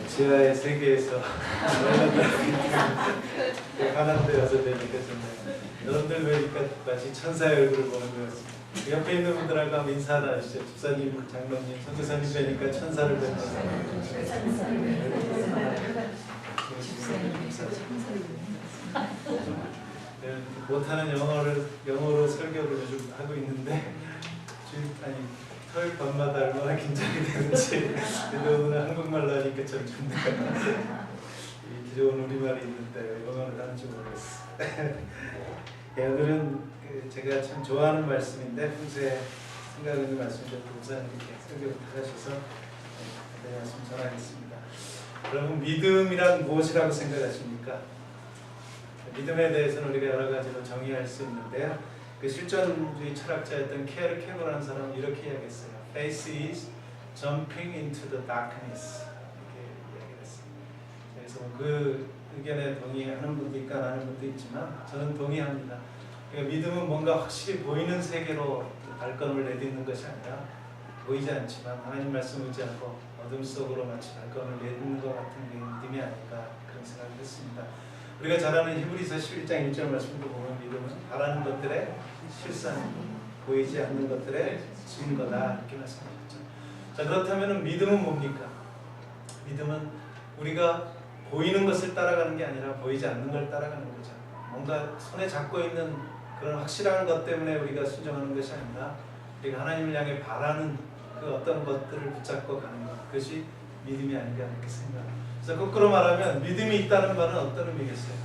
지하의 세계에서 가난데 와서 되니까 정말 여러분들 뵈니까 마치 천사의 얼굴을 보는 것 같습니다. 옆에 있는 분들하고 한번 인사를 하시죠. 집사님, 장로님, 선교사님 뵈니까 천사를 뵙는 못하는 영어로 설교를 요즘 하고 있는데 토요일 밤마다 얼마나 긴장이 되는지 오늘 한국말로 하니까 참 좋네요. 좋은 우리말이 있는데 영어를 하는지 모르겠어. 오늘은 제가 참 좋아하는 말씀인데 평소에 생각하는 말씀인데 목사님께 설교를 하셔서 네, 말씀 전하겠습니다. 여러분, 믿음이란 무엇이라고 생각하십니까? 믿음에 대해서는 우리가 여러 가지로 정의할 수 있는데요. 그 실존주의 철학자였던 케르 케고라는 사람은 이렇게 이야기했어요. Faith is jumping into the darkness. 이렇게 이야기를 했어요. 그래서 그 의견에 동의하는 분도 있고 안 하는 분도 있지만 저는 동의합니다. 그러니까 믿음은 뭔가 확실히 보이는 세계로 발걸음을 내딛는 것이 아니라 보이지 않지만 하나님 말씀 의지하고 어둠 속으로 마치 발걸음을 내딛는 것 같은 게 믿음이 아닐까 그런 생각을 했습니다. 우리가 잘 아는 히브리서 11장 1절 말씀도 보면 믿음은 바라는 것들의 실상, 보이지 않는 것들의 증거다 이렇게 말씀하셨죠. 자, 그렇다면 믿음은 뭡니까? 믿음은 우리가 보이는 것을 따라가는 게 아니라 보이지 않는 걸 따라가는 거죠. 뭔가 손에 잡고 있는 그런 확실한 것 때문에 우리가 순종하는 것이 아니라 우리가 하나님을 향해 바라는 그 어떤 것들을 붙잡고 가는 것, 그것이 믿음이 아닌가 이렇게 생각합니다. 그래서 거꾸로 말하면 믿음이 있다는 말은 어떤 의미겠어요?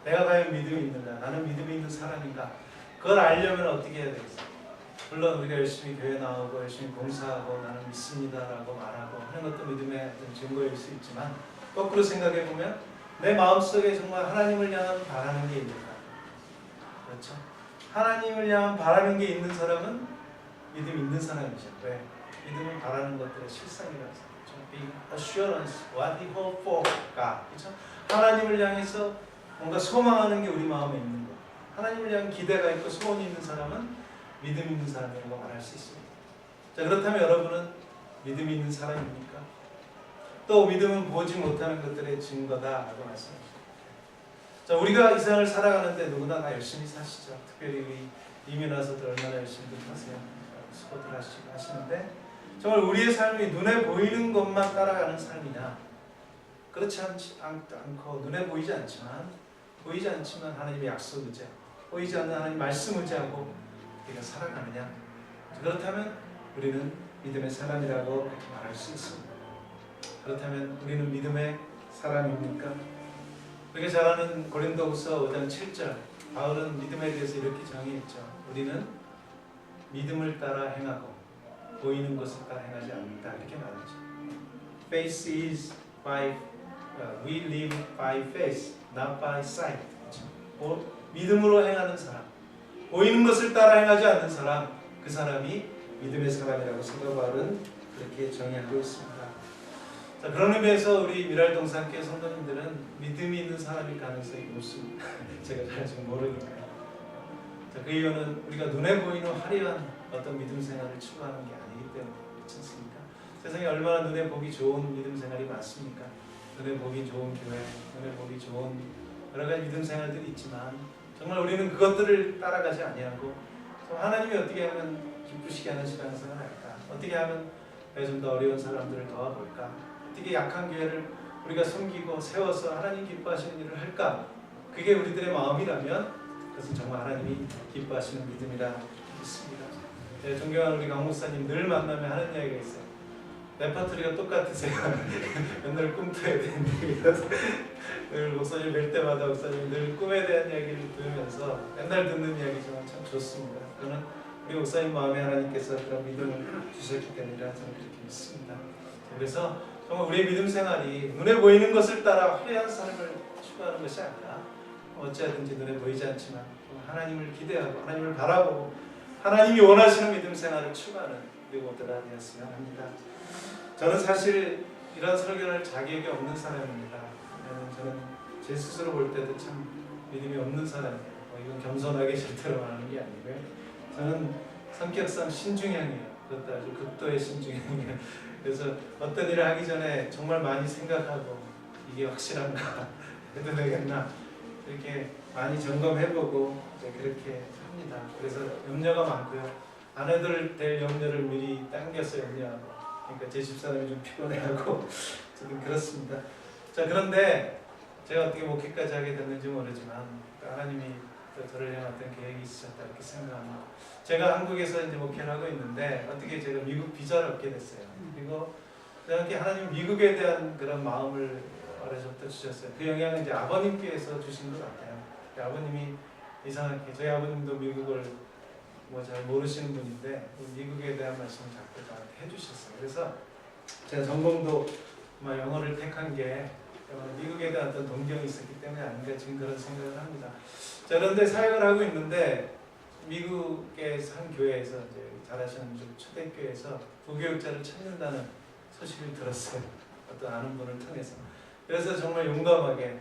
내가 과연 믿음이 있는가? 나는 믿음이 있는 사람인가? 그걸 알려면 어떻게 해야 되겠어요? 물론 우리가 열심히 교회 나오고 열심히 봉사하고 나는 믿습니다라고 말하고 하는 것도 믿음의 어떤 증거일 수 있지만 거꾸로 생각해 보면 내 마음속에 정말 하나님을 향한 바라는 게 있는가? 그렇죠? 하나님을 향한 바라는 게 있는 사람은 믿음이 있는 사람이죠. 왜? 믿음은 바라는 것들의 실상이라서. assurance, what we hope for, 그렇죠? 하나님을 향해서 뭔가 소망하는 게 우리 마음에 있는 것. 하나님을 향한 기대가 있고 소원이 있는 사람은 믿음 있는 사람이라고 말할 수 있습니다. 자, 그렇다면 여러분은 믿음이 있는 사람입니까? 또 믿음은 보지 못하는 것들의 증거다라고 말씀하십니다. 자, 우리가 이 세상을 살아가는데 누구나 다 열심히 사시죠. 특별히 우리 이민 와서도 얼마나 열심히 하세요. 수고들 하시는데 정말 우리의 삶이 눈에 보이는 것만 따라가는 삶이냐? 그렇지 않고 눈에 보이지 않지만 하나님의 약속 의지하고 보이지 않는 하나님 말씀 의지하고 우리가 살아가느냐? 그렇다면 우리는 믿음의 사람이라고 말할 수 있습니다. 그렇다면 우리는 믿음의 사람입니까? 우리가 잘 아는 고린도후서 5장 7절 바울은 믿음에 대해서 이렇게 정의했죠. 우리는 믿음을 따라 행하고 보이는 것을 따라 행하지 않는다 이렇게 말하죠. Faith is by we live by faith, not by sight. 그렇죠? 믿음으로 행하는 사람, 보이는 것을 따라 행하지 않는 사람, 그 사람이 믿음의 사람이라고 사도 바울은 그렇게 정의하고 있습니다. 자, 그런 의미에서 우리 미랄동산교회 성도님들은 믿음이 있는 사람일 가능성이 높습니다. 제가 잘 모르니까요. 자, 그 이유는 우리가 눈에 보이는 화려한 어떤 믿음 생활을 추구하는 게 아니기 때문에 그렇지 않습니까? 세상에 얼마나 눈에 보기 좋은 믿음 생활이 많습니까? 눈에 보기 좋은 교회, 눈에 보기 좋은 여러 가지 믿음 생활들이 있지만 정말 우리는 그것들을 따라가지 아니하고 하나님이 어떻게 하면 기쁘시게 하는 신앙생활을 할까? 어떻게 하면 좀 더 어려운 사람들을 도와볼까? 어떻게 약한 교회를 우리가 섬기고 세워서 하나님 기뻐하시는 일을 할까? 그게 우리들의 마음이라면 그것은 정말 하나님이 기뻐하시는 믿음이라 믿습니다. 네, 존경하는 우리 강 목사님 늘 만나면 하는 이야기가 있어요. 레퍼토리가 똑같으세요. 맨날 꿈터에 대한 얘기라서 늘 목사님 뵐 때마다 목사님 늘 꿈에 대한 이야기를 들으면서 맨날 듣는 이야기지만 참 좋습니다. 저는 우리 목사님 마음에 하나님께서 그런 믿음을 주셨기 때문이라 저는 그렇게 믿습니다. 그래서 정말 우리의 믿음 생활이 눈에 보이는 것을 따라 화려한 삶을 추구하는 것이 아니라 어찌하든지 눈에 보이지 않지만 하나님을 기대하고 하나님을 바라보고 하나님이 원하시는 믿음 생활을 추구하는 우리 모두가 되었으면 합니다. 저는 사실 이런 설교를 할 자격이 없는 사람입니다. 저는 제 스스로 볼 때도 참 믿음이 없는 사람이에요. 이건 겸손하게 절대로 말하는 게 아니고요. 저는 성격상 신중형이에요. 그것도 아주 극도의 신중형이에요. 그래서 어떤 일을 하기 전에 정말 많이 생각하고 이게 확실한가 해도 되겠나 이렇게 많이 점검해보고 이제 그렇게 합니다. 그래서 염려가 많고요. 아내들 될 염려를 미리 당겨서 염려하고, 그러니까 제 집사람이 좀 피곤해하고 저는 그렇습니다. 자, 그런데 제가 어떻게 목회까지 하게 됐는지 모르지만 하나님이 또 저를 향한 어떤 계획이 있으셨다 이렇게 생각합니다. 제가 한국에서 이제 목회를 하고 있는데 어떻게 제가 미국 비자를 얻게 됐어요. 그리고 이렇게 하나님 미국에 대한 그런 마음을 어려서부터 주셨어요. 그 영향은 이제 아버님께서 주신 것 같아요. 아버님이 이상하게, 저희 아버님도 미국을 뭐 잘 모르시는 분인데 미국에 대한 말씀을 자꾸 저한테 해주셨어요. 그래서 제가 전공도 영어를 택한 게 미국에 대한 어떤 동경이 있었기 때문에 아닌가 지금 그런 생각을 합니다. 자, 그런데 사역을 하고 있는데 미국의 한 교회에서 이제 잘 아시는 초대교회에서 부교육자를 찾는다는 소식을 들었어요. 어떤 아는 분을 통해서. 그래서 정말 용감하게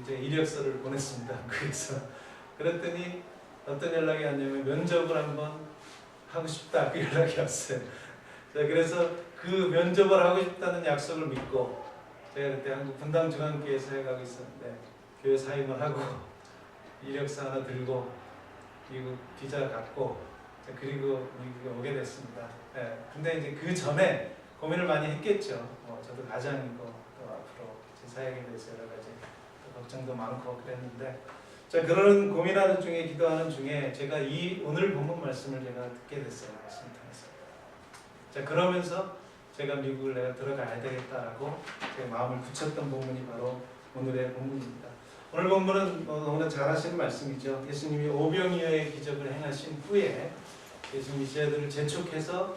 이제 이력서를 보냈습니다. 그래서 그랬더니 어떤 연락이 왔냐면 면접을 한번 하고 싶다 그 연락이 왔어요. 자, 그래서 그 면접을 하고 싶다는 약속을 믿고 제가 그때 한국 분당중앙교회에 사역하고 있었는데 교회 사임을 하고 이력서 하나 들고 미국 비자 갖고 그리고 미국에 오게 됐습니다. 네, 근데 이제 그 전에 고민을 많이 했겠죠. 저도 가장이고 또 앞으로 제 사역에 대해서 여러 가지 걱정도 많고 그랬는데, 자, 그런 고민하는 중에 기도하는 중에 제가 이 오늘 본문 말씀을 제가 듣게 됐어요. 말씀 통해서. 자, 그러면서 제가 미국을 내가 들어가야 되겠다라고 제 마음을 굳혔던 본문이 바로 오늘의 본문입니다. 오늘 본문은 너무나 잘 하시는 말씀이죠. 예수님이 오병이어의 기적을 행하신 후에 예수님이 제자들을 재촉해서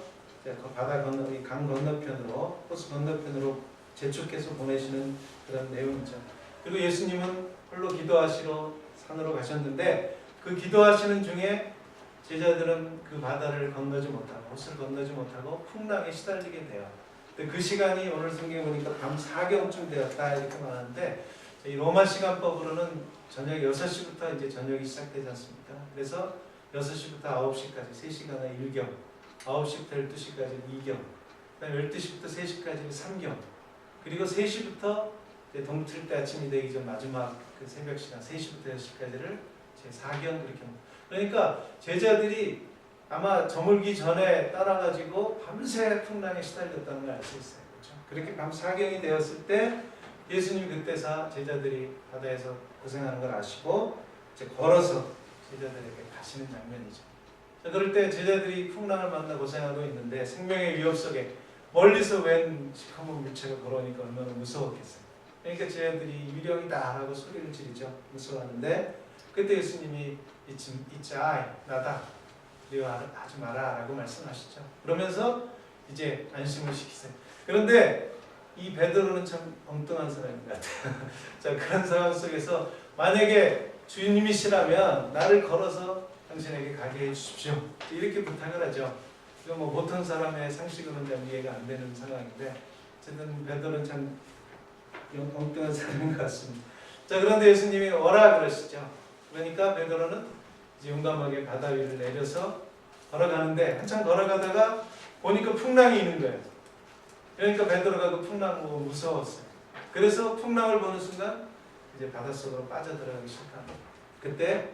바다 건너, 강 건너편으로, 호수 건너편으로 재촉해서 보내시는 그런 내용이죠. 그리고 예수님은 홀로 기도하시러 산으로 가셨는데 그 기도하시는 중에 제자들은 그 바다를 건너지 못하고 호수를 건너지 못하고 풍랑에 시달리게 돼요. 근데 그 시간이 오늘 성경에 보니까 밤 4경쯤 되었다 이렇게 말하는데 이 로마 시간법으로는 저녁 6시부터 이제 저녁이 시작되지 않습니까? 그래서 6시부터 9시까지 3시간의 1경, 9시부터 12시까지 2경, 그다음에 12시부터 3시까지 3경, 그리고 3시부터 동틀 때 아침이 되기 전 마지막 그 새벽 시간 3시부터 6시까지를 제 4경 그렇게. 그러니까 제자들이 아마 저물기 전에 따라가지고 밤새 풍랑에 시달렸다는 걸 알 수 있어요. 그렇죠? 그렇게 밤 4경이 되었을 때 예수님 그때서 제자들이 바다에서 고생하는 걸 아시고 이제 걸어서 제자들에게 가시는 장면이죠. 자, 그럴 때 제자들이 풍랑을 만나 고생하고 있는데 생명의 위협 속에 멀리서 웬 시커먼 물체가 걸어오니까 얼마나 무서웠겠어요. 그러니까 제자들이 유령이다 라고 소리를 지르죠. 무서워하는데 그때 예수님이 이자 나다 두려워하지 마라 라고 말씀하시죠. 그러면서 이제 안심을 시키세요. 그런데 이 베드로는 참 엉뚱한 사람인 것 같아요. 자, 그런 상황 속에서 만약에 주님이시라면 나를 걸어서 당신에게 가게 해주십시오 이렇게 부탁을 하죠. 이거 뭐 보통 사람의 상식으로는 좀 이해가 안 되는 상황인데 어쨌든 베드로는 참 엉뚱한 사람인 것 같습니다. 자, 그런데 예수님이 오라 그러시죠. 그러니까 베드로는 이제 용감하게 바다 위를 내려서 걸어가는데 한참 걸어가다가 보니까 풍랑이 있는 거예요. 그러니까 베드로가 그 풍랑 보고 무서웠어요. 그래서 풍랑을 보는 순간 이제 바닷속으로 빠져들어가기 시작합니다. 그때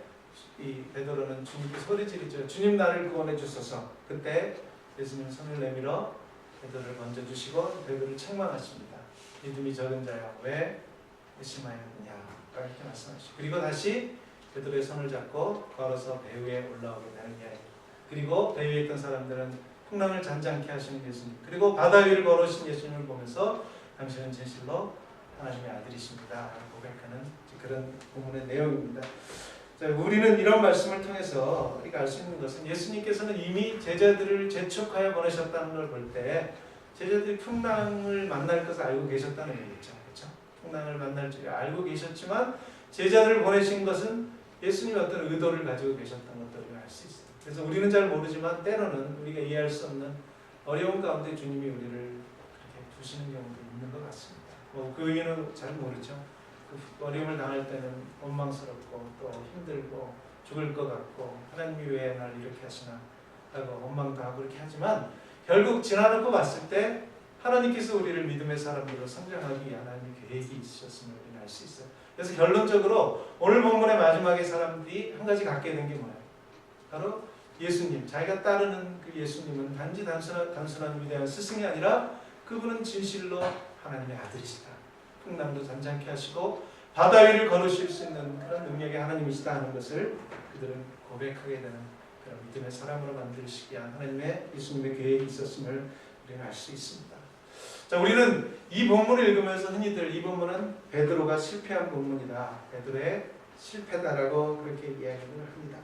이 베드로는 주님께 소리 지르죠. 주님 나를 구원해 주소서. 그때 예수님 손을 내밀어 베드로를 건져주시고 베드로를 책망하십니다. 믿음이 적은 자야 왜 의심하였느냐 이렇게 말씀하시죠. 그리고 다시 베드로의 손을 잡고 걸어서 배 위에 올라오게 되는 이야기. 그리고 배 위에 있던 사람들은 풍랑을 잔잔케 하시는 예수님, 그리고 바다 위를 걸으신 예수님을 보면서 당신은 진실로 하나님의 아들이십니다 고백하는 그런 본문의 내용입니다. 자, 우리는 이런 말씀을 통해서 우리가 알 수 있는 것은 예수님께서는 이미 제자들을 재촉하여 보내셨다는 걸 볼 때 제자들이 풍랑을 만날 것을 알고 계셨다는 얘기죠. 그렇죠? 풍랑을 만날 줄 알고 계셨지만 제자들을 보내신 것은 예수님이 어떤 의도를 가지고 계셨던 것들을 알 수 있어요. 그래서 우리는 잘 모르지만 때로는 우리가 이해할 수 없는 어려운 가운데 주님이 우리를 그렇게 두시는 경우도 있는 것 같습니다. 그 이유는 잘 모르죠. 그 어려움을 당할 때는 원망스럽고 또 힘들고 죽을 것 같고 하나님이 왜 날 이렇게 하시나 하고 원망도 하고 그렇게 하지만 결국 지나놓고 봤을 때 하나님께서 우리를 믿음의 사람으로 성장하기 위한 하나님의 계획이 있으셨음을 우리는 알 수 있어요. 그래서 결론적으로 오늘 본문의 마지막에 사람들이 한 가지 갖게 된 게 뭐예요? 바로 예수님, 자기가 따르는 그 예수님은 단지 단순한 위대한 스승이 아니라 그분은 진실로 하나님의 아들이시다. 풍랑도 잠잠케 하시고 바다 위를 걸으실 수 있는 그런 능력의 하나님이시다 하는 것을 그들은 고백하게 되는 그런 믿음의 사람으로 만드시기 위한 하나님의 예수님의 계획이 있었음을 우리는 알 수 있습니다. 자, 우리는 이 본문을 읽으면서 흔히들 이 본문은 베드로가 실패한 본문이다. 베드로의 실패다라고 그렇게 이야기를 합니다.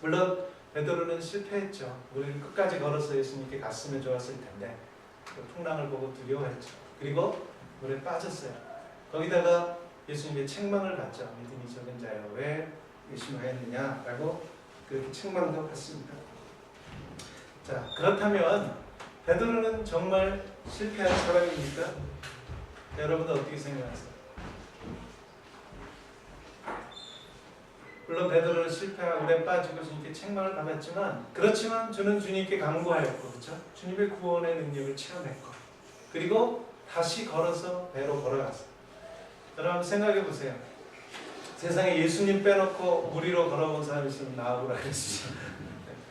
물론 베드로는 실패했죠. 우리는 끝까지 걸어서 예수님께 갔으면 좋았을 텐데 풍랑을 보고 두려워했죠. 그리고 물에 빠졌어요. 거기다가 예수님의 책망을 받죠. 믿음이 적은 자여 왜 의심하였느냐라고 그렇게 책망도 받습니다. 자, 그렇다면 베드로는 정말 실패한 사람입니까? 여러분은 어떻게 생각하세요? 물론 베드로는 실패하고 물에 빠지고 주님께 책망을 받았지만 그렇지만 저는 주님께 간구하였고 그렇죠? 주님의 구원의 능력을 체험했고 그리고 다시 걸어서 배로 걸어갔어요. 여러분 생각해 보세요. 세상에 예수님 빼놓고 물 위로 걸어본 사람이 있으면 나오라 그랬죠.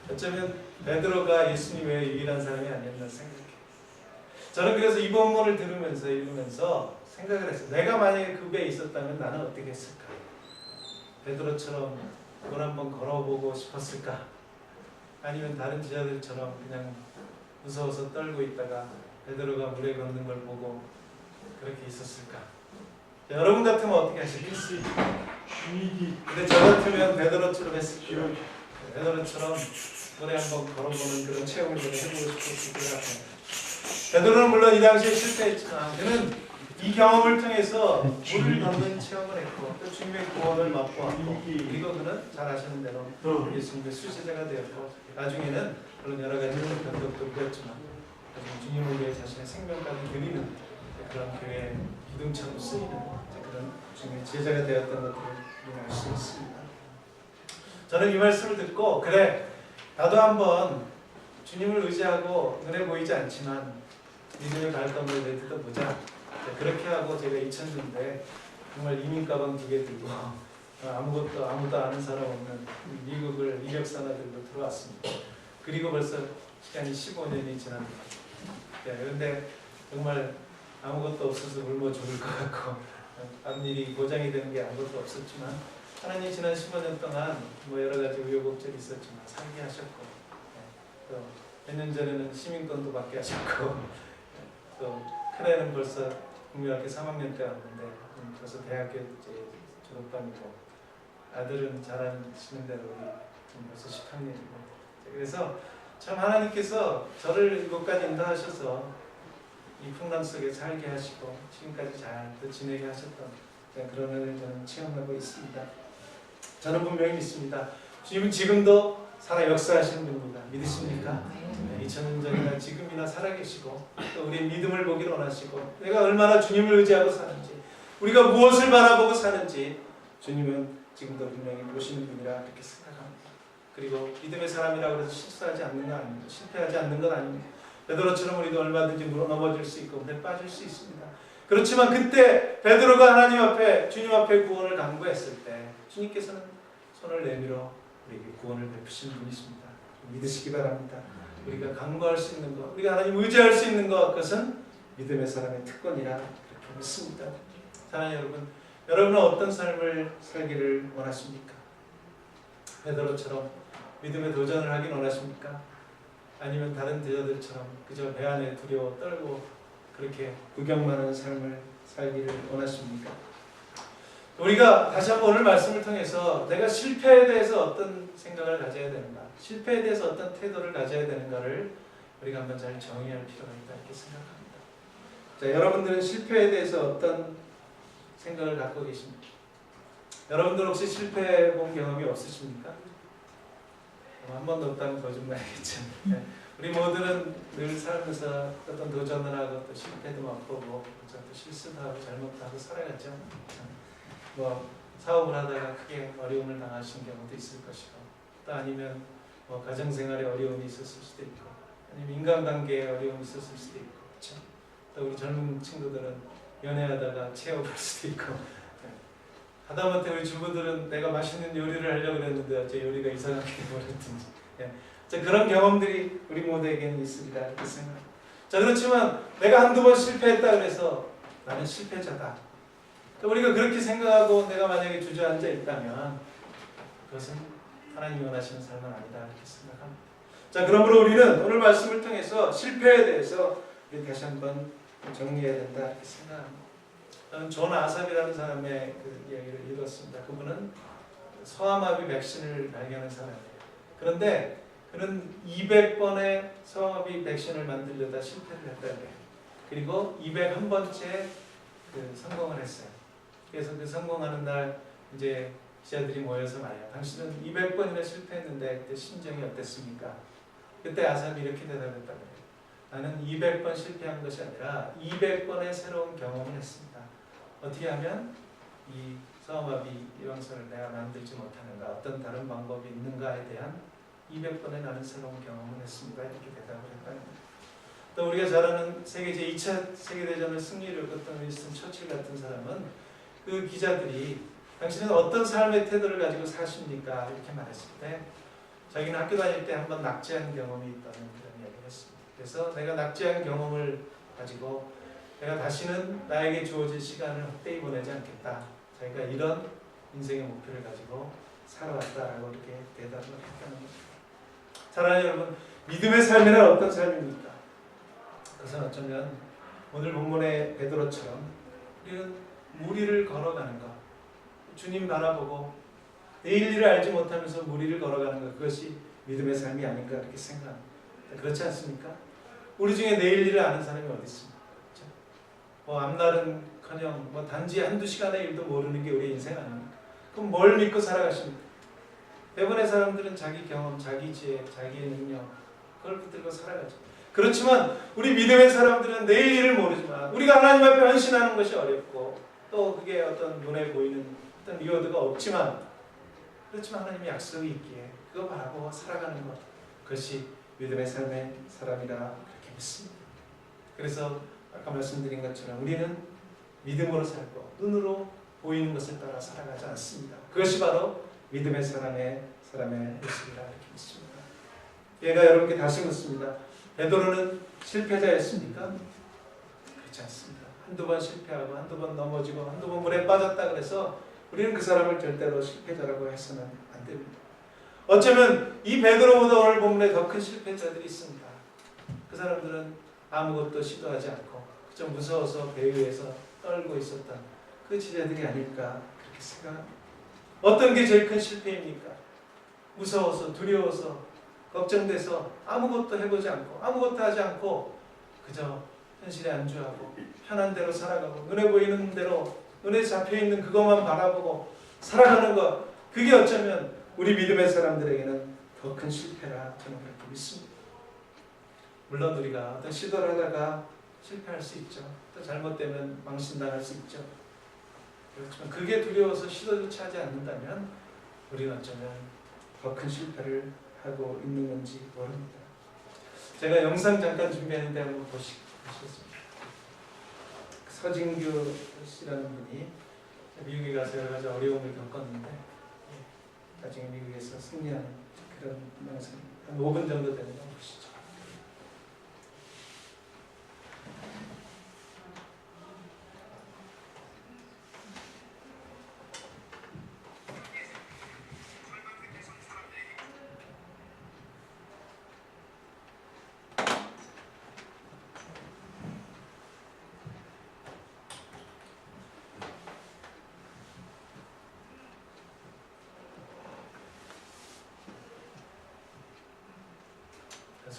어쩌면 베드로가 예수님 외에 유일한 사람이 아니었나 생각해요. 저는 그래서 이 본문을 들으면서 읽으면서 생각을 했어요. 내가 만약에 그 배에 있었다면 나는 어떻게 했을까? 베드로처럼 물 한번 걸어보고 싶었을까? 아니면 다른 제자들처럼 그냥 무서워서 떨고 있다가 베드로가 물에 걷는 걸 보고 그렇게 있었을까? 여러분 같으면 어떻게 하시겠어요? 근데 저 같으면 베드로처럼 했을 거예요. 베드로처럼 물에 한번 걸어보는 그런 체험을 해보고 싶었을 것 같아요. 베드로는 물론 이 당시에 실패했지만 그는 이 경험을 통해서 물을 걷는 체험을 했고 또 주님의 구원을 맛보았고 그리고 그는 잘 아시는 대로 예수님의 수제자가 되었고 나중에는 물론 여러 가지 변덕도 이겼지만 주님을 위해 자신의 생명까지 드리는 그런 교회의 기둥처럼 쓰이는 그런 주님의 제자가 되었던 것들을 우리는 알 수 있습니다. 저는 이 말씀을 듣고 그래 나도 한번 주님을 의지하고 눈에 보이지 않지만 믿음의 발걸음을 내딛어보자. 그렇게 하고 제가 2000년대 정말 이민 가방 2개 들고 아무도 아는 사람 없는 미국을 이력서나 들고 들어왔습니다. 그리고 벌써 시간이 15년이 지납니다. 그런데 정말 아무것도 없어서 굶어 죽을 것 같고 앞일이 보장이 되는 게 아무것도 없었지만 하나님 지난 15년 동안 뭐 여러 가지 우여곡절이 있었지만 살게 하셨고 또 몇 년 전에는 시민권도 받게 하셨고 또 큰애는 벌써 국민학교 3학년 때 왔는데 벌써 대학교 이제 졸업반이고 아들은 잘하시는 대로 벌써 10학년이고 그래서 참 하나님께서 저를 이곳까지 인도하셔서 이 풍랑 속에 살게 하시고 지금까지 잘 지내게 하셨던 그런 은혜를 저는 체험하고 있습니다. 저는 분명히 믿습니다. 주님은 지금도 살아 역사하시는 분입니다. 믿으십니까? 2000년 전이나 지금이나 살아계시고 또 우리의 믿음을 보기를 원하시고 내가 얼마나 주님을 의지하고 사는지 우리가 무엇을 바라보고 사는지 주님은 지금도 분명히 보시는 분이라 그렇게 생각합니다. 그리고 믿음의 사람이라고 해서 실수하지 않는 건 아닙니다. 실패하지 않는 건 아닙니다. 베드로처럼 우리도 얼마든지 넘어질 수 있고 물에 빠질 수 있습니다. 그렇지만 그때 베드로가 하나님 앞에 주님 앞에 구원을 간구했을 때 주님께서는 손을 내밀어 우리에게 구원을 베푸시는 분이십니다. 믿으시기 바랍니다. 우리가 간구할 수 있는 것, 우리가 하나님 의지할 수 있는 것, 그것은 믿음의 사람의 특권이라 그렇게 믿습니다. 사랑하는 여러분, 여러분은 어떤 삶을 살기를 원하십니까? 베드로처럼 믿음의 도전을 하긴 원하십니까? 아니면 다른 제자들처럼 그저 배 안에 두려워 떨고 그렇게 구경만 하는 삶을 살기를 원하십니까? 우리가 다시 한번 오늘 말씀을 통해서 내가 실패에 대해서 어떤 생각을 가져야 되는가, 실패에 대해서 어떤 태도를 가져야 되는가를 우리가 한번 잘 정의할 필요가 있다 이렇게 생각합니다. 자, 여러분들은 실패에 대해서 어떤 생각을 갖고 계십니까? 여러분들 혹시 실패해 본 경험이 없으십니까? 한 번도 없다면 거짓말이겠죠. 네. 우리 모두는 늘 살면서 어떤 도전을 하고 또 실패도 맛보고 또 실수도 하고 잘못도 하고 살아갔죠. 뭐 사업을 하다가 크게 어려움을 당하신 경우도 있을 것이고 또 아니면 뭐 가정생활에 어려움이 있었을 수도 있고 아니면 인간관계에 어려움이 있었을 수도 있고 그렇죠? 또 우리 젊은 친구들은 연애하다가 체업할 수도 있고, 하다못해 우리 주부들은 내가 맛있는 요리를 하려고 그랬는데 제 요리가 이상하게 되버렸든지, 자, 그런 경험들이 우리 모두에게는 있으리라 이렇게 생각합니다. 자, 그렇지만 내가 한두 번 실패했다 그래서 나는 실패자다. 우리가 그렇게 생각하고 내가 만약에 주저앉아 있다면 그것은 하나님이 원하시는 삶은 아니다 이렇게 생각합니다. 자, 그러므로 우리는 오늘 말씀을 통해서 실패에 대해서 우리 다시 한번 정리해야 된다 이렇게 생각합니다. 저는 존 아삽이라는 사람의 그 이야기를 읽었습니다. 그분은 소아마비 백신을 발견한 사람이에요. 그런데 그는 200번의 소아마비 백신을 만들려다 실패를 했다고 해요. 그리고 201번째 그 성공을 했어요. 그래서 그 성공하는 날 이제 기자들이 모여서 말해요. 당신은 200번이나 실패했는데 그때 심정이 어땠습니까? 그때 아삽이 이렇게 대답했다고 해요. 나는 200번 실패한 것이 아니라 200번의 새로운 경험을 했습니다. 어떻게 하면 이 소아마비 예방선을 내가 만들지 못하는가, 어떤 다른 방법이 있는가에 대한 200번의 나는 새로운 경험을 했습니다. 이렇게 대답을 했다는 거예요. 또 우리가 잘 아는 세계 제2차 세계대전을 승리를 거뒀던 윈스턴 처칠 같은 사람은 그 기자들이 당신은 어떤 삶의 태도를 가지고 사십니까? 이렇게 말했을 때 자기는 학교 다닐 때 한번 낙제한 경험이 있다는 그런 이야기를 했습니다. 그래서 내가 낙제한 경험을 가지고 내가 다시는 나에게 주어진 시간을 헛되이 보내지 않겠다. 자기가 이런 인생의 목표를 가지고 살아왔다라고 이렇게 대답을 했다는 것입니다. 사랑하는 여러분, 믿음의 삶이란 어떤 삶입니까? 그것은 어쩌면 오늘 본문의 베드로처럼 우리는 무리를 걸어가는 것, 주님 바라보고 내일 일을 알지 못하면서 무리를 걸어가는 것, 그것이 믿음의 삶이 아닌가 이렇게 생각합니다. 그렇지 않습니까? 우리 중에 내일 일을 아는 사람이 어디 있습니까? 그렇죠? 앞날은커녕 단지 한두 시간의 일도 모르는 게 우리의 인생 아닙니까? 그럼 뭘 믿고 살아가십니까? 대부분의 사람들은 자기 경험, 자기 지혜, 자기의 능력 그걸 붙들고 살아가죠. 그렇지만 우리 믿음의 사람들은 내일 일을 모르지만 우리가 하나님 앞에 헌신하는 것이 어렵고 또 그게 어떤 눈에 보이는 어떤 리워드가 없지만 그렇지만 하나님의 약속이 있기에 그거 바라보고 살아가는 것, 그것이 믿음의 삶의 사람이라 그렇게 믿습니다. 그래서 아까 말씀드린 것처럼 우리는 믿음으로 살고 눈으로 보이는 것을 따라 살아가지 않습니다. 그것이 바로 믿음의 사람의 모습이라 이렇게 믿습니다. 얘가 여러분께 다시 묻습니다. 베드로는 실패자였습니까? 그렇지 않습니다. 한두 번 실패하고 한두 번 넘어지고 한두 번 물에 빠졌다 그래서 우리는 그 사람을 절대로 실패자라고 해서는 안 됩니다. 어쩌면 이 베드로보다 오늘 본문에 더 큰 실패자들이 있습니다. 그 사람들은 아무것도 시도하지 않고 그저 무서워서 배 위에서 떨고 있었던 그 지자들이 아닐까 그렇게 생각합니다. 어떤 게 제일 큰 실패입니까? 무서워서 두려워서 걱정돼서 아무것도 해보지 않고 아무것도 하지 않고 그저 현실에 안주하고 편한 대로 살아가고 눈에 보이는 대로 눈에 잡혀있는 그것만 바라보고 살아가는 것, 그게 어쩌면 우리 믿음의 사람들에게는 더 큰 실패라 저는 그렇게 믿습니다. 물론 우리가 어떤 시도를 하다가 실패할 수 있죠. 또 잘못되면 망신당할 수 있죠. 그렇지만 그게 두려워서 시도조차 하지 않는다면 우리는 어쩌면 더 큰 실패를 하고 있는 건지 모릅니다. 제가 영상 잠깐 준비했는데 한번 보시겠습니다. 서진규 씨라는 분이 미국에 가서 여러 가지 어려움을 겪었는데 나중에 미국에서 승리하는 그런 영상, 한 5분 정도 되는 거 보시죠.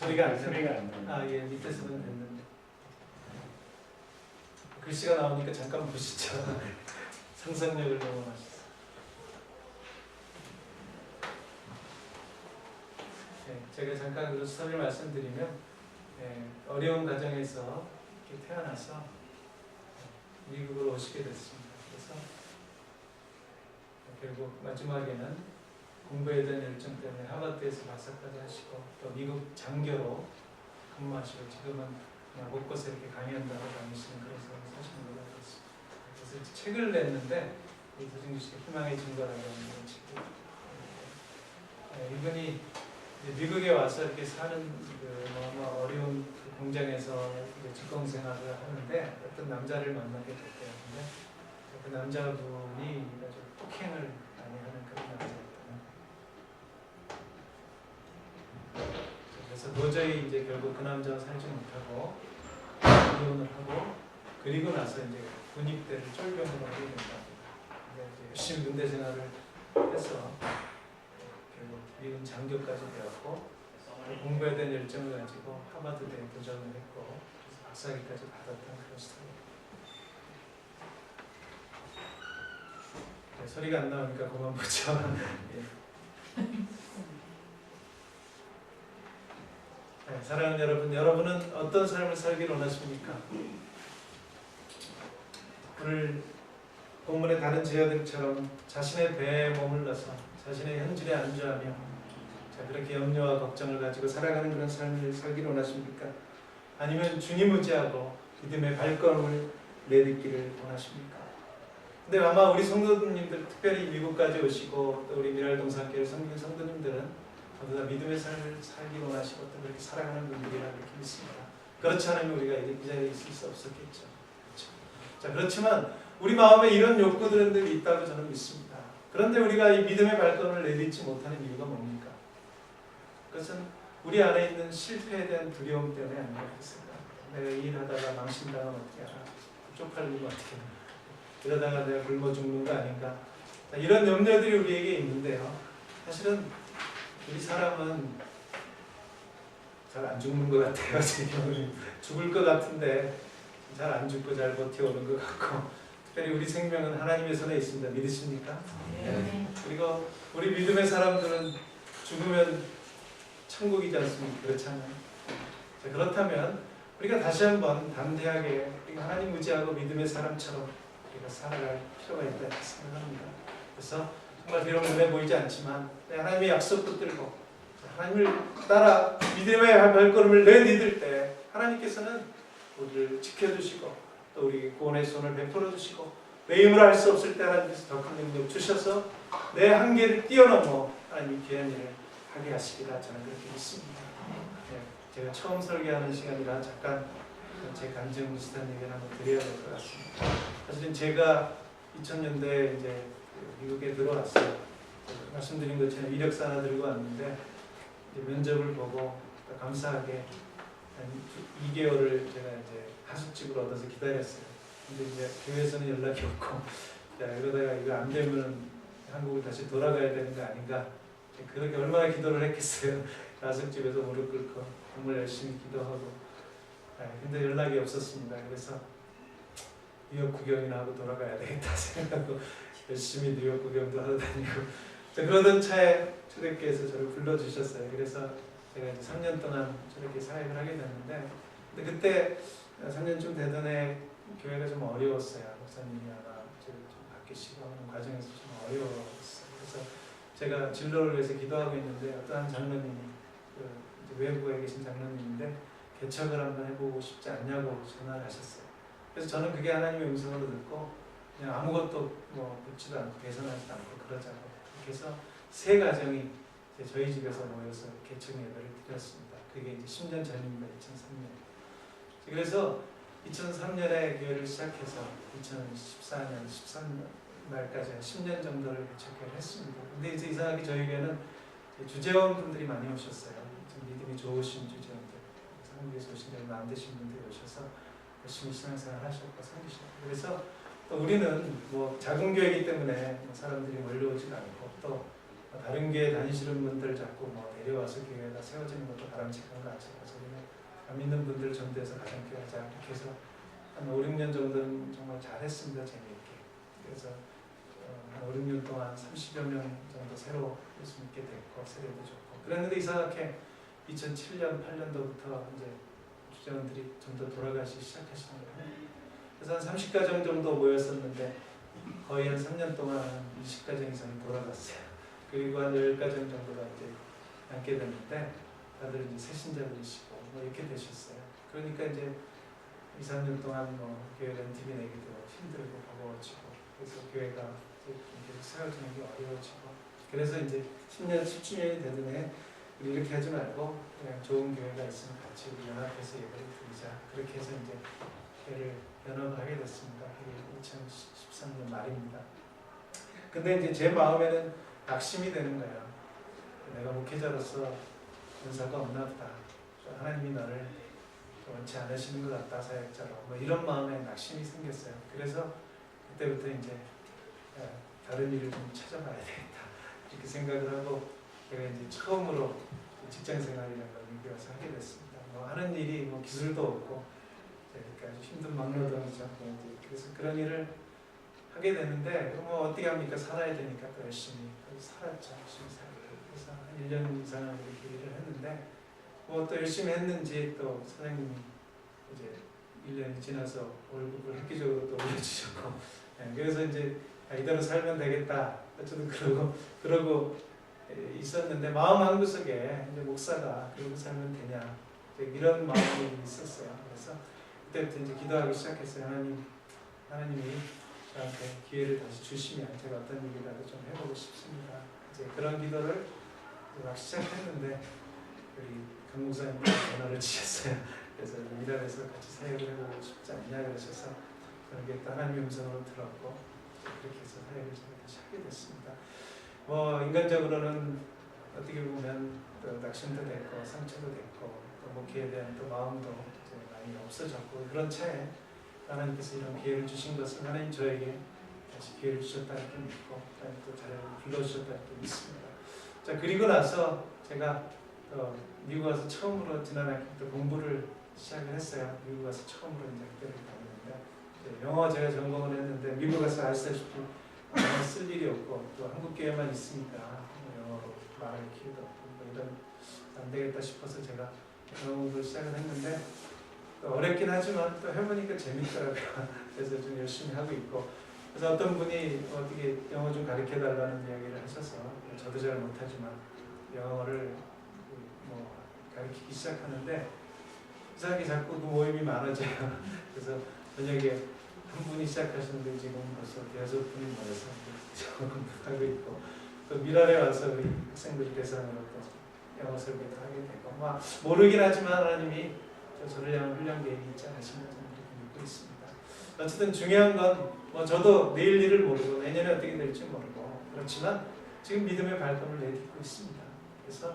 소리가 안 나요. 예, 밑에서는 됐는데 글씨가 나오니까 잠깐 보시죠. 상상력을 너무 하셨어요. 네, 제가 잠깐 그 스토리를 말씀드리면 어려운 가정에서 이렇게 태어나서 미국으로 오시게 됐습니다. 그래서 결국 마지막에는 공부에 대한 열정 때문에 하버드에서 박사까지 하시고 또 미국 장교로 근무하시고 지금은 그냥 곳곳에 이렇게 강연도 하고 다니시는 그런 사시는 걸로 알고 있습니다. 그래서 이제 책을 냈는데 서진규 씨의 희망의 증거라는 책이 이분이 미국에 와서 이렇게 사는 뭐 어려운 그 공장에서 직공 생활을 하는데 어떤 남자를 만나게 됐대요. 근데 그 남자분이 아주 폭행을 많이 하는 그런 남자였다. 그래서 도저히 이제 결국 그 남자와 살지 못하고 이혼을 하고 그리고 나서 이제 군입대를 쫄병으로 하게 된다. 이제 열심히 군대 생활을 해서 결국 미군 장교까지 되었고 공부에 대한 열정을 가지고 하버드대에 도전을 했고 박사학위까지 받았던 그런 스타일. 네, 소리가 안 나오니까 그만 보죠. 예. 네, 사랑하는 여러분, 여러분은 어떤 삶을 살기를 원하십니까? 오늘 본문의 다른 제자들처럼 자신의 배에 머물러서 자신의 현실에 안주하며 그렇게 염려와 걱정을 가지고 살아가는 그런 삶을 살기를 원하십니까? 아니면 주님 의지하고 믿음의 발걸음을 내딛기를 원하십니까? 근데 아마 우리 성도님들, 특별히 미국까지 오시고 또 우리 미랄동산교회 섬기는 성도님들은 모두 다 믿음의 삶을 살기 원하시고 또 그렇게 살아가는 분들이라 그렇게 믿습니다. 그렇지 않으면 우리가 이제 이 자리에 있을 수 없었겠죠. 그렇죠? 자, 그렇지만 우리 마음에 이런 욕구들은 있다고 저는 믿습니다. 그런데 우리가 이 믿음의 발걸음을 내딛지 못하는 이유가 뭡니까? 그것은 우리 안에 있는 실패에 대한 두려움 때문에 아니겠습니까? 내가 일하다가 망신당하면 어떻게 하나? 쪽팔리면 어떻게 하나? 이러다가 내가 굶어 죽는 거 아닌가? 이런 염려들이 우리에게 있는데요. 사실은 우리 사람은 잘 안 죽는 것 같아요. 제 경우는 죽을 것 같은데 잘 안 죽고 잘 버텨오는 것 같고, 특별히 우리 생명은 하나님의 손에 있습니다. 믿으십니까? 네. 그리고 우리 믿음의 사람들은 죽으면 천국이지 않습니까? 그렇잖아요. 자, 그렇다면 우리가 다시 한번 담대하게 우리가 하나님 의지하고 믿음의 사람처럼 우리가 살아갈 필요가 있다 이렇게 생각합니다. 그래서 정말 비록 눈에 보이지 않지만 하나님의 약속 붙들고 하나님을 따라 믿음의 발걸음을 내딛을 때 하나님께서는 우리를 지켜주시고 또 우리 구원의 손을 베풀어 주시고 내 힘으로 할 수 없을 때 하나님께서 더 큰 능력 주셔서 내 한계를 뛰어넘어 하나님이 귀한 일을 하게 하시리라 저는 그렇게 믿습니다. 네, 제가 처음 설교하는 시간이라 잠깐 제 간증 비슷한 얘기를 한번 드려야 될 것 같습니다. 사실은 제가 2000년대에 이제 미국에 들어왔어요. 말씀드린 것처럼 이력서 하나 들고 왔는데 이제 면접을 보고 감사하게 한 2개월을 제가 이제 하숙집을 얻어서 기다렸어요. 근데 이제 교회에서는 연락이 없고 이러다가 이거 안 되면 한국을 다시 돌아가야 되는 거 아닌가. 그렇게 얼마나 기도를 했겠어요. 하숙집에서 무릎 꿇고 정말 열심히 기도하고. 근데 연락이 없었습니다. 그래서 뉴욕 구경이나 하고 돌아가야 되겠다 생각하고 열심히 뉴욕 구경도 하러 다니고. 그러던 차에 초대교회에서 저를 불러주셨어요. 그래서 제가 이제 3년 동안 저렇게 사역을 하게 됐는데, 근데 그때 3년쯤 되던 해 교회가 좀 어려웠어요. 목사님이 아마 저를 좀 바뀌시고 하는 과정에서 좀 어려웠어요. 그래서 제가 진로를 위해서 기도하고 있는데 어떠한 장로님이 이제 외부에 계신 장로님인데 개척을 한번 해보고 싶지 않냐고 전화를 하셨어요. 그래서 저는 그게 하나님의 음성으로 듣고 그냥 아무것도 뭐 묻지도 않고 개선하지도 않고 그러자고. 그래서 세 가정이 저희 집에서 모여서 개척 예배를 드렸습니다. 그게 이제 10년 전입니다. 2003년. 그래서 2003년에 교회를 시작해서 2014년, 13년말까지 한 10년 정도를 개척을 했습니다. 근데 이제 이상하게 저희 교회는 주재원 분들이 많이 오셨어요. 좀 믿음이 좋으신 주재원들, 한국에서 오신 지 얼마 안 되신 분들이 오셔서 열심히 신앙생활 하셨고 섬기셨고. 그래서 또 우리는 뭐 작은 교회이기 때문에 사람들이 몰려오지도 않고 또 다른 교회 다니시는 분들 자꾸 뭐 내려와서 교회가 세워지는 것도 바람직한 것 같아요. 저희는 안 믿는 분들 전도해서 가정교회 하자 이렇게 해서 한 5, 6년 정도는 정말 잘했습니다. 재미있게. 그래서 한 5, 6년 동안 30여 명 정도 새로 예수 믿게 됐고 세례도 좋고 그랬는데 이상하게 2007년, 8년도부터 이제 주장원들이 좀 더 돌아가시기 시작하시는 거예요. 그래서 한 30가정 정도 모였었는데 거의 한 3년 동안 한 20가정 이상이 돌아갔어요. 그리고 한 10가정 정도가 이제 남게 됐는데 다들 이제 새신자들이시고 뭐 이렇게 되셨어요. 그러니까 이제 2, 3년 동안 뭐 교회 렌트비 내기도 힘들고 버거워지고, 그래서 교회가 이제 계속 세워지는 게 어려워지고, 그래서 이제 10년, 10주년이 되던 해 우리 이렇게 하지 말고 그냥 좋은 교회가 있으면 같이 우리 연합해서 예배를 드리자. 그렇게 해서 이제 교회를 연합을 하게 됐습니다. 그게 2013년 말입니다. 근데 이제 제 마음에는 낙심이 되는 거예요. 내가 목회자로서 은사가 없나 보다. 하나님이 너를 원치 않으시는 것 같다, 사역자로. 뭐 이런 마음에 낙심이 생겼어요. 그래서 그때부터 이제 다른 일을 좀 찾아봐야 되겠다, 이렇게 생각을 하고, 제가 이제 처음으로 직장 생활이라는 걸 미국에 와서 하게 됐습니다. 뭐 하는 일이 뭐 기술도 없고, 그러니까 아주 힘든 막노동이죠. 그래서 그런 일을 하게 되는데, 뭐 어떻게 합니까? 살아야 되니까 또 열심히 살았죠. 열심히 살고. 그래서 한 1년 이상을 이렇게 일을 했는데, 뭐 또 열심히 했는지 또 사장님이 이제 1년이 지나서 월급을 획기적으로 또 올려주셨고, 그래서 이제 이대로 살면 되겠다, 어쨌든 그러고 있었는데, 마음 한구석에 이제 목사가 그러고 살면 되냐, 이런 마음이 있었어요. 그래서 그때부터 이제 기도하기 시작했어요. 하나님이 저한테 기회를 다시 주시면 제가 어떤 일이라도 좀 해보고 싶습니다. 이제 그런 기도를 막 시작했는데, 우리 강 목사님이 전화를 주셨어요. 그래서 이달에서 같이 사역을 해보고 싶지 않냐 그러셔서, 저는 게 하나님의 음성으로 들었고, 그렇게 해서 사역을 제가 다시 하게 됐습니다. 뭐 인간적으로는 어떻게 보면 또 낙심도 됐고 상처도 됐고, 또 목회에 대한 또 마음도 이제 많이 없어졌고, 그런 차에 하나님께서 이런 기회를 주신 것은 하나님 저에게 다시 기회를 주셨다는 걸 믿고, 또 잘 불러주셨다는 걸 믿습니다. 자, 그리고 나서 제가 미국 와서 처음으로 지난 학기 때 공부를 시작을 했어요. 미국 와서 처음으로 이제 학교를 다녔는데, 영어 제가 전공을 했는데, 미국 가서 아시다시피 영어 쓸 일이 없고 또 한국 교회만 있으니까 영어로 말할 기회도 없고, 뭐 이런 안 되겠다 싶어서 제가 영어 공부를 시작을 했는데, 또 어렵긴 하지만 또 해보니까 재밌더라고요. 그래서 좀 열심히 하고 있고, 그래서 어떤 분이 어떻게 영어 좀 가르쳐 달라는 이야기를 하셔서, 저도 잘 못하지만 영어를 뭐 가르치기 시작하는데, 이상하게 자꾸 그 모임이 많아져요. 그래서 저녁에 한 분이 시작하시는데 지금 벌써 6분이 모여서 하고 있고, 또 미랄에 와서 우리 학생들 대상으로 또 영어 설교도 하게 되고, 막 모르긴 하지만 하나님이 저를 향한 훈련 계획이 있지 않으신가 이렇게 믿고 있습니다. 어쨌든 중요한 건 뭐 저도 내일 일을 모르고 내년에 어떻게 될지 모르고, 그렇지만 지금 믿음의 발걸음을 내딛고 있습니다. 그래서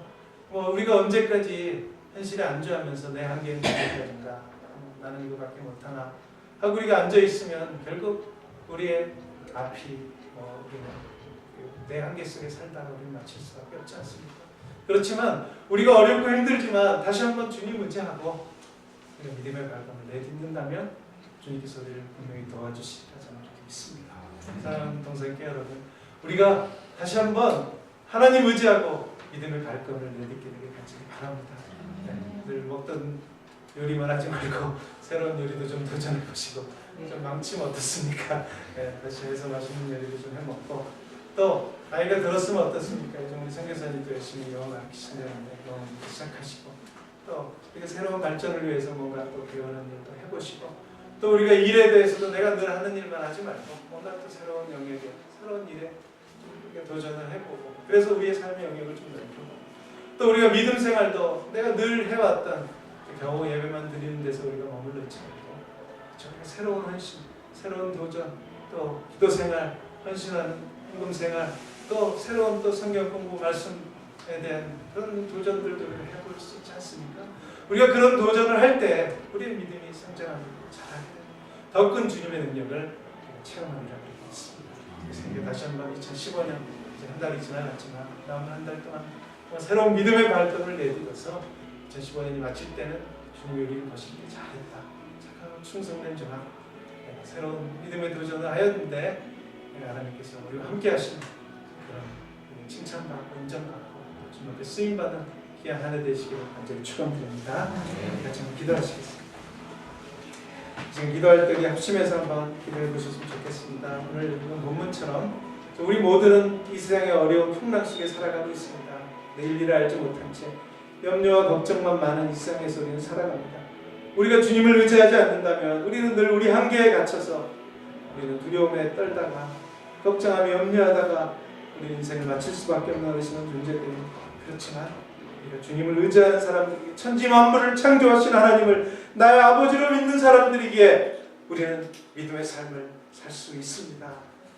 뭐 우리가 언제까지 현실에 안주하면서 내 한계는 무엇인가, 나는 이거밖에 못하나 하고 우리가 앉아 있으면 결국 우리의 앞이 뭐 우리는 내 한계 속에 살다가 우리는 마칠 수밖에 없지 않습니까? 그렇지만 우리가 어렵고 힘들지만 다시 한번 주님 의지하고 우리가 믿음의 발걸음을 내딛는다면 주님께서 우리를 분명히 도와주시리라 저는 그렇게 믿습니다. 사랑하는 동생께 여러분, 우리가 다시 한번 하나님 의지하고 믿음의 발걸음을 내딛게 되길 간절히 바랍니다. 늘 먹던 요리만 하지 말고 새로운 요리도 좀 도전해 보시고, 좀 망치면 어떻습니까? 다시 해서 맛있는 요리도 좀 해먹고, 또 나이가 들었으면 어떻습니까? 요즘 우리 선교사님도 열심히 영어 가르치시는데 영어 시작하시고, 또 우리가 새로운 발전을 위해서 뭔가 또 배우는 일도 해보시고, 또 우리가 일에 대해서도 내가 늘 하는 일만 하지 말고 뭔가 또 새로운 영역에, 새로운 일에 도전을 해보고, 그래서 우리의 삶의 영역을 좀 넓히고, 또 우리가 믿음 생활도 내가 늘 해왔던 겨우 예배만 드리는 데서 우리가 머물러 있지 말고, 저희가 새로운 헌신, 새로운 도전, 또 기도 생활, 헌신하는 헌금 생활, 또 새로운 또 성경 공부 말씀에 대한 그런 도전들도 해볼 수 있지 않습니까? 우리가 그런 도전을 할 때 우리의 믿음이 성장하고 잘하게 됩니다. 더 큰 주님의 능력을 체험하리라고 믿습니다. 그래서 다시 한번 2015년 이제 한 달이 지나갔지만 남은 한 달 동안 새로운 믿음의 발걸음을 내딛어서 2015년이 마칠 때는 주님이 우리를 보실 때 잘했다, 착하고 충성된 종아, 새로운 믿음의 도전을 하였는데 하나님께서 우리와 함께 하시는 그런 칭찬받고 인정받고 주님 앞에 쓰임받는 귀한 한 해 되시기를 간절히 축원드립니다. 같이 한번 기도하시겠습니다. 지금 기도할 때 우리 합심해서 한번 기도해 보셨으면 좋겠습니다. 오늘 읽은 본문처럼 우리 모두는 이 세상의 어려운 풍랑 속에 살아가고 있습니다. 내일 일을 알지 못한 채 염려와 걱정만 많은 이 세상에서 우리는 살아갑니다. 우리가 주님을 의지하지 않는다면 우리는 늘 우리 한계에 갇혀서 우리는 두려움에 떨다가 걱정하며 염려하다가 우리 인생을 마칠 수밖에 없는 어리석은 존재들입니다. 그렇지만 우리가 주님을 의지하는 사람들에게 천지 만물을 창조하신 하나님을 나의 아버지로 믿는 사람들이기에 우리는 믿음의 삶을 살 수 있습니다.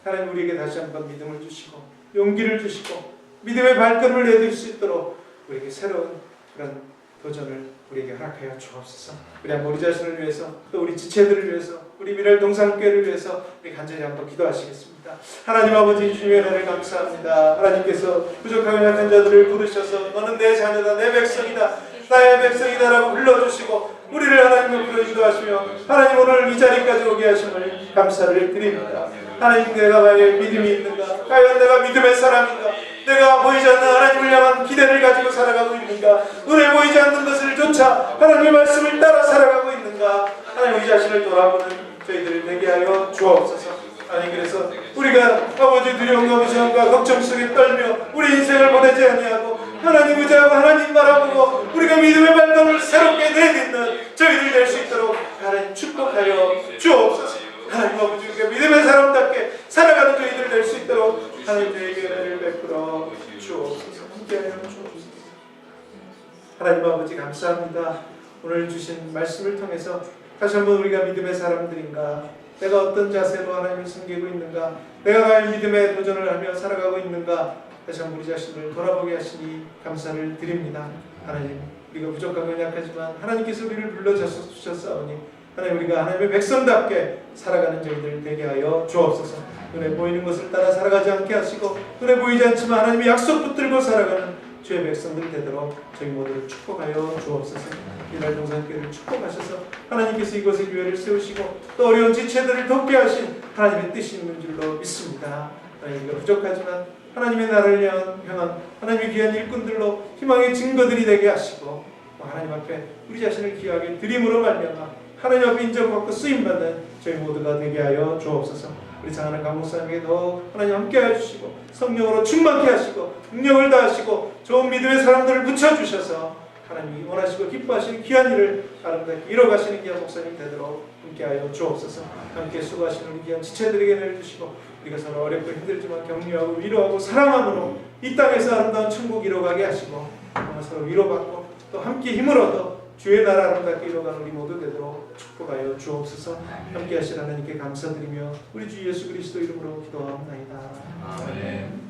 하나님 우리에게 다시 한번 믿음을 주시고 용기를 주시고 믿음의 발걸음을 내딜 수 있도록 우리에게 새로운 그런 도전을 우리에게 허락하여 주옵소서. 우리 한번 우리 자신을 위해서 또 우리 지체들을 위해서 우리 미랄 동산교회를 위해서 우리 간절히 한번 기도하시겠습니다. 하나님 아버지 주님의 은혜를 감사합니다. 하나님께서 부족하고 약한 자들을 부르셔서 너는 내 자녀다 내 백성이다 나의 백성이다라고 불러주시고 우리를 하나님 앞으로 인도하시며 하나님 오늘 이 자리까지 오게 하심을 감사를 드립니다. 하나님 내가 과연 믿음이 있는가? 과연 내가 믿음의 사람인가? 내가 보이지 않는 하나님을 향한 기대를 가지고 살아가고 있는가? 눈에 보이지 않는 것을 쫓아 하나님의 말씀을 따라 살아가고 있는가? 하나님 우리 자신을 돌아보는 저희들을 되게 하여 주옵소서. 하나님 그래서 우리가 아버지 두려움과 무서움과 걱정 속에 떨며 우리 인생을 보내지 아니하고 하나님 의지하고 하나님 바라보고 우리가 믿음의 발걸음을 새롭게 내딛는 저희들 될 수 있도록 하나님 축복하여 주옵소서. 하나님 아버지 우리가 믿음의 사람답게 살아가는 저희들 될 수 있도록 하나님 저에게 은혜를 베풀어 주옵소서. 함께하여 주옵소서. 하나님 아버지 감사합니다. 오늘 주신 말씀을 통해서 다시 한번 우리가 믿음의 사람들인가, 내가 어떤 자세로 하나님을 섬기고 있는가, 내가 과연 믿음의 도전을 하며 살아가고 있는가, 다시 한번 우리 자신을 돌아보게 하시니 감사를 드립니다. 하나님 우리가 부족하고 약하지만 하나님께서 우리를 불러주셨사오니 하나님 우리가 하나님의 백성답게 살아가는 저희들 되게 하여 주옵소서. 눈에 보이는 것을 따라 살아가지 않게 하시고 눈에 보이지 않지만 하나님의 약속 붙들고 살아가는 주의 백성들 되도록 저희 모두를 축복하여 주옵소서. 이날 동산교회를 축복하셔서 하나님께서 이곳에 교회를 세우시고 또 어려운 지체들을 돕게 하신 하나님의 뜻이 있는 줄로 믿습니다. 하나님 우리가 부족하지만 하나님의 나라를 향한 하나님의 귀한 일꾼들로 희망의 증거들이 되게 하시고 하나님 앞에 우리 자신을 귀하게 드림으로 말미암아 하나님 앞에 인정받고 쓰임받는 저희 모두가 되게 하여 주옵소서. 우리 사랑하는 강목사님에게 더 하나님 함께해 주시고 성령으로 충만케 하시고 능력을 다하시고 좋은 믿음의 사람들을 붙여주셔서 하나님이 원하시고 기뻐하시는 귀한 일을 아름답게 이뤄가시는 귀한 목사님 되도록 함께하여 주옵소서. 함께 수고하시는 우리 귀한 지체들에게 내려주시고 우리가 서로 어렵고 힘들지만 격려하고 위로하고 사랑함으로 이 땅에서 아름다운 천국 이뤄가게 하시고 서로 위로받고 또 함께 힘을 얻어 주의 나라 아름답게 이뤄가는 우리 모두 되도록 축복하여 주옵소서. 함께 하신 하나님께 감사드리며 우리 주 예수 그리스도 이름으로 기도합니다. 아멘.